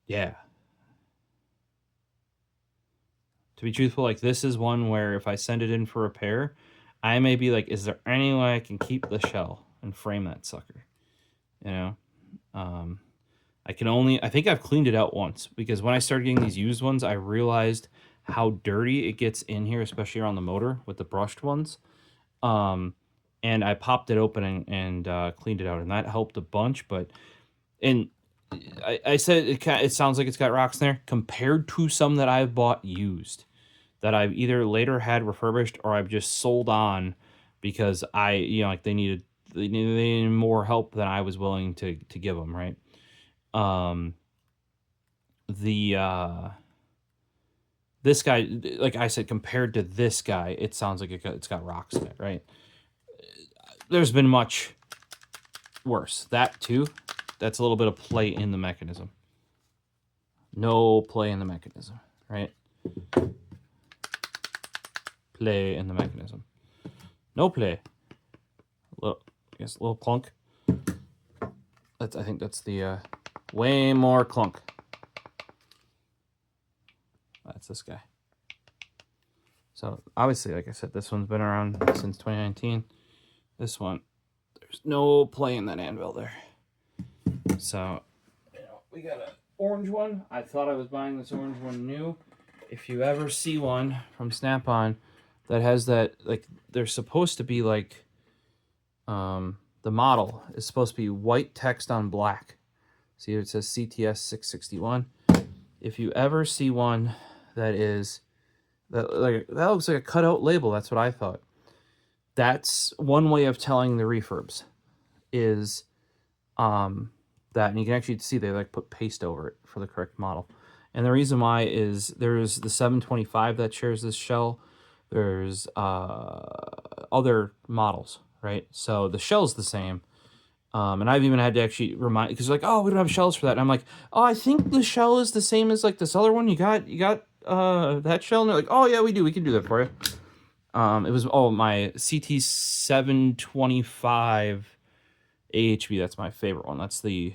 Yeah. To be truthful, like this is one where if I send it in for repair, I may be like, is there any way I can keep the shell and frame that sucker? You know? I think I've cleaned it out once because when I started getting these used ones, I realized how dirty it gets in here, especially around the motor with the brushed ones. And I popped it open and cleaned it out, and that helped a bunch. But I said it sounds like it's got rocks in there compared to some that I've bought used that I've either later had refurbished or I've just sold on because like they needed more help than I was willing to give them, right? This guy, like I said, compared to this guy, it sounds like it's got rocks in it, right? There's been much worse. That too, that's a little bit of play in the mechanism. No play in the mechanism, right? Play in the mechanism. No play. Look, I guess a little clunk. I think that's the way more clunk. That's this guy. So obviously, like I said, this one's been around since 2019. This one, there's no play in that anvil there. So, we got an orange one. I thought I was buying this orange one new. If you ever see one from Snap-on that has that, like, they're supposed to be like, The model is supposed to be white text on black. See, it says CTS661. If you ever see one that is that looks like a cutout label, that's what I thought. That's one way of telling the refurbs is that, and you can actually see they like put paste over it for the correct model. And the reason why is there's the 725 that shares this shell. There's other models, right? So the shell's the same. And I've even had to actually remind, because like, oh, we don't have shells for that. And I'm like, oh, I think the shell is the same as like this other one. You got that shell? And they're like, oh yeah, we do. We can do that for you. It was my CT761 AHV. That's my favorite one. That's the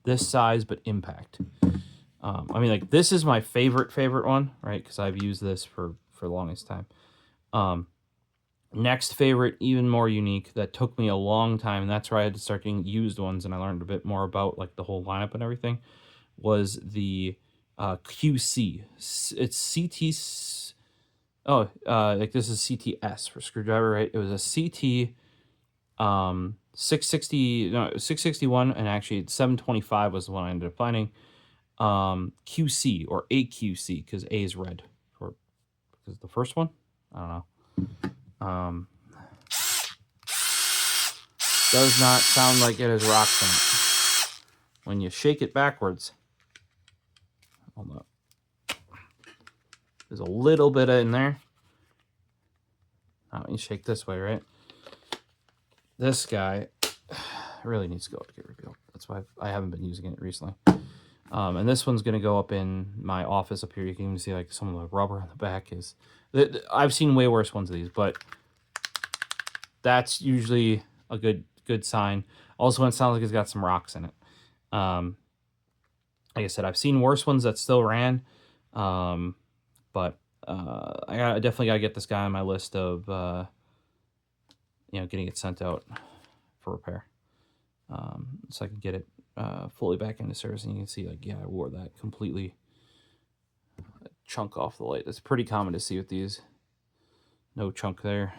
this size but impact. I mean, like, this is my favorite one, right? Because I've used this for the longest time. Next favorite, even more unique, that took me a long time, and that's where I had to start getting used ones, and I learned a bit more about like the whole lineup and everything, was the QC. It's CT. Like this is CTS for screwdriver, right? It was a CT 661, and actually 725 was the one I ended up finding. QC or AQC, because A is red, or because the first one, I don't know. Does not sound like it has rocks in it. When you shake it backwards, hold up, there's a little bit in there. Oh, you shake this way, right? This guy really needs to go to get revealed. That's why I haven't been using it recently. And this one's going to go up in my office up here. You can even see like some of the rubber on the back is... I've seen way worse ones of these, but that's usually a good sign. Also, when it sounds like it's got some rocks in it. Like I said, I've seen worse ones that still ran, but I definitely got to get this guy on my list of getting it sent out for repair, so I can get it fully back into service. And you can see, like, yeah, I wore that completely chunk off the light. That's pretty common to see with these. No chunk there.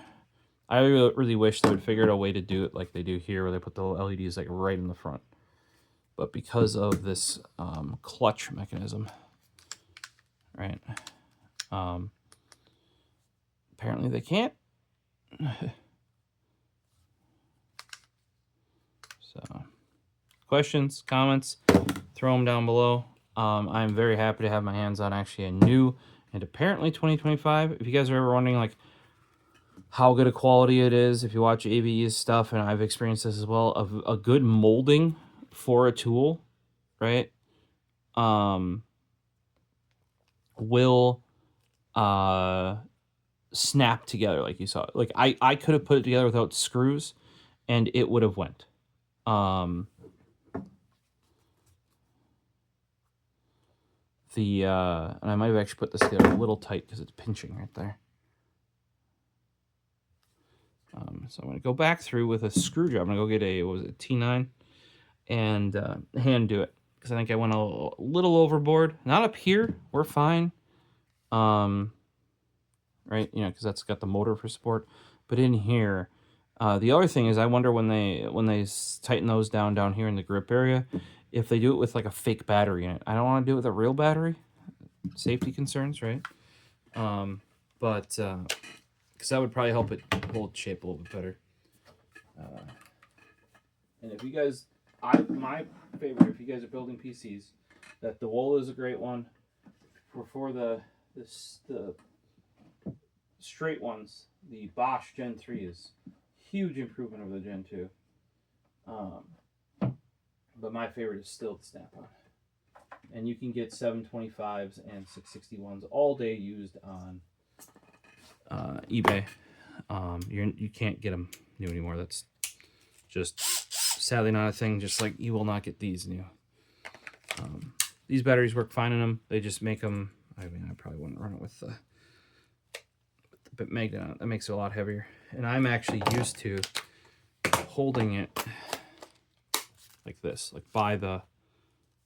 I really wish they would figure out a way to do it like they do here, where they put the LEDs like right in the front. But because of this clutch mechanism, right? Apparently they can't. So, questions, comments, throw them down below. I'm very happy to have my hands on actually a new, and apparently 2025. If you guys are ever wondering like how good a quality it is, if you watch ABE's stuff, and I've experienced this as well, of a good molding for a tool, right? Will snap together like you saw. Like I could have put it together without screws, and it would have went. And I might have actually put this together a little tight because it's pinching right there. So I'm going to go back through with a screwdriver. I'm going to go get a, what was it, T9, and hand do it, because I think I went a little overboard. Not up here, we're fine. Right, because that's got the motor for support. But in here, the other thing is, I wonder when they tighten those down here in the grip area, if they do it with like a fake battery in it. I don't want to do it with a real battery. Safety concerns, right? Because that would probably help it hold shape a little bit better. And if you guys, my favorite, if you guys are building PCs, that Dewalt is a great one. For the straight ones, the Bosch Gen 3 is huge improvement over the Gen 2. But my favorite is still the Snap-on. And you can get 725s and 661s all day used on eBay. You can't get them new anymore. That's just sadly not a thing. Just like you will not get these new. These batteries work fine in them. They just make them. I mean, I probably wouldn't run it with the bit magnet on it. That makes it a lot heavier. And I'm actually used to holding it like this, like by the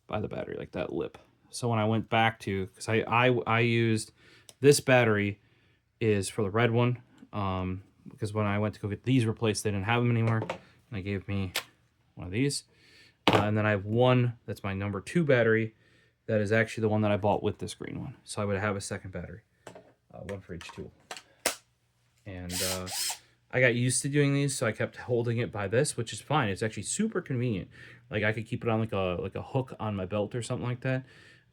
battery, like that lip. So when I went back to, because I used this battery is for the red one. because when I went to go get these replaced, they didn't have them anymore. And they gave me one of these. And then I have one that's my number 2 battery. That is actually the one that I bought with this green one. So I would have a second battery, one for each tool. And I got used to doing these, so I kept holding it by this, which is fine. It's actually super convenient. Like I could keep it on like a hook on my belt or something like that.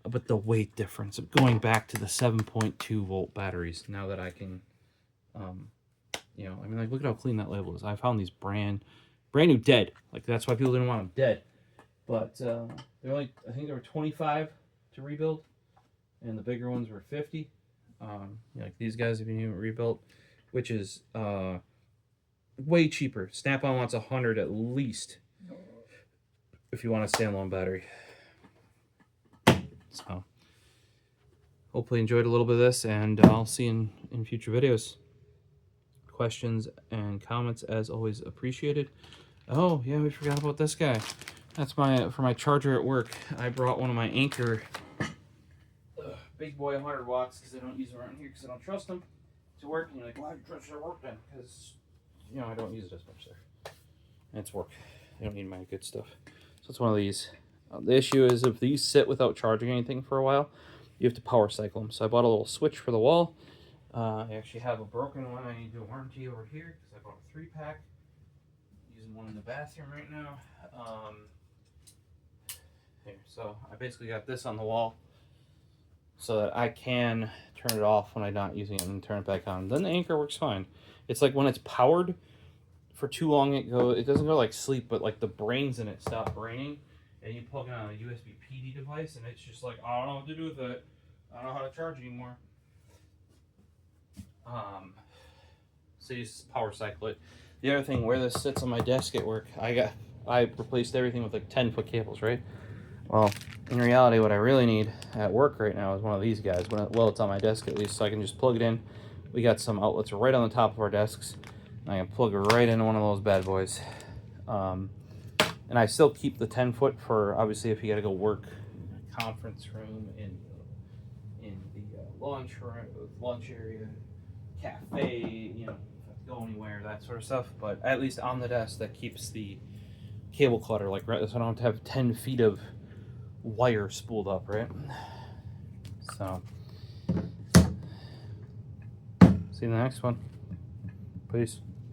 But the weight difference of going back to the 7.2 volt batteries now that I can, you know, I mean, like look at how clean that label is. I found these brand new dead. Like that's why people didn't want them dead. But they're like, I think they were 25 to rebuild, and the bigger ones were 50. You know, like these guys have been rebuilt, which is way cheaper. Snap-on wants 100 at least if you want a standalone battery. So hopefully you enjoyed a little bit of this, and I'll see you in future videos. Questions and comments as always appreciated. Oh yeah, we forgot about this guy. That's for my charger at work. I brought one of my Anchor big boy 100 watts because I don't use it around here because I don't trust them to work. And you're like, why do you trust it to work then? Because, you know, I don't use it as much there. And it's work. I don't need my good stuff. So it's one of these. The issue is if these sit without charging anything for a while, you have to power cycle them. So I bought a little switch for the wall. I actually have a broken one I need to warranty over here because I bought a 3-pack. Using one in the bathroom right now. Here, so I basically got this on the wall so that I can turn it off when I'm not using it and turn it back on. Then the Anchor works fine. It's like when it's powered for too long, it doesn't go like sleep, but like the brains in it stop braining, and you plug it on a USB PD device, and it's just like, I don't know what to do with it. I don't know how to charge anymore. So you just power cycle it. The other thing, where this sits on my desk at work, I replaced everything with like 10-foot cables, right? Well, in reality, what I really need at work right now is one of these guys. Well, it's on my desk at least, so I can just plug it in. We got some outlets right on the top of our desks. And I can plug it right into one of those bad boys. And I still keep the 10-foot for, obviously, if you got to go work in a conference room, in the lunch area, cafe, you know, go anywhere, that sort of stuff. But at least on the desk, that keeps the cable clutter, like, right, so I don't have to have 10 feet of wire spooled up, right? So see you in the next one. Peace.